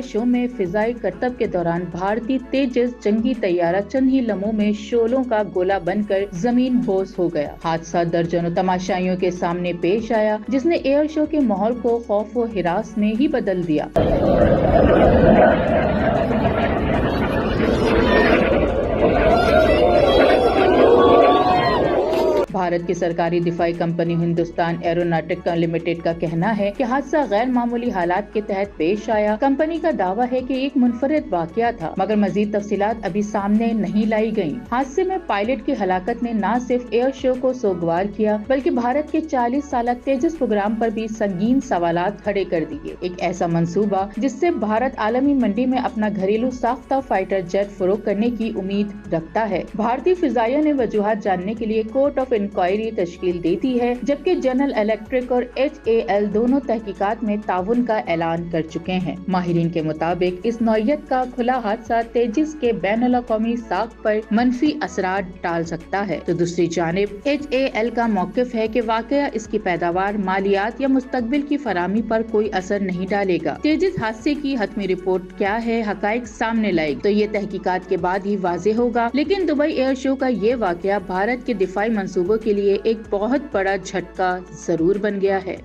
Year شو میں فضائی کرتب کے دوران بھارتی تیجس جنگی طیارہ چند ہی لمحوں میں شعلوں کا گولہ بن کر زمین بوس ہو گیا۔ حادثہ درجنوں تماشائیوں کے سامنے پیش آیا، جس نے ایئر شو کے ماحول کو خوف و ہراس میں ہی بدل دیا۔ بھارت کی سرکاری دفاعی کمپنی ہندوستان ایروناٹک لمیٹڈ کا کہنا ہے کہ حادثہ غیر معمولی حالات کے تحت پیش آیا۔ کمپنی کا دعویٰ ہے کہ ایک منفرد واقعہ تھا، مگر مزید تفصیلات ابھی سامنے نہیں لائی گئیں۔ حادثے میں پائلٹ کی ہلاکت نے نہ صرف ایئر شو کو سوگوار کیا، بلکہ بھارت کے 40 سالہ تیجس پروگرام پر بھی سنگین سوالات کھڑے کر دیے۔ ایک ایسا منصوبہ جس سے بھارت عالمی منڈی میں اپنا گھریلو ساختہ فائٹر جیٹ فروخت کرنے کی امید رکھتا ہے۔ بھارتی فضائیہ نے وجوہات جاننے کے لیے کورٹ آف انکوائری تشکیل دیتی ہے، جبکہ جنرل الیکٹرک اور HAL دونوں تحقیقات میں تعاون کا اعلان کر چکے ہیں۔ ماہرین کے مطابق اس نوعیت کا کھلا حادثہ تیجس کے بین الاقوامی ساخت پر منفی اثرات ڈال سکتا ہے، تو دوسری جانب HAL کا موقف ہے کہ واقعہ اس کی پیداوار، مالیات یا مستقبل کی فراہمی پر کوئی اثر نہیں ڈالے گا۔ تیجس حادثے کی حتمی رپورٹ کیا ہے، حقائق سامنے لائے تو یہ تحقیقات کے بعد ہی واضح ہوگا، لیکن دبئی ایئر شو کا یہ واقعہ بھارت کے دفاعی منصوبوں کے لیے ایک بہت بڑا جھٹکا ضرور بن گیا ہے۔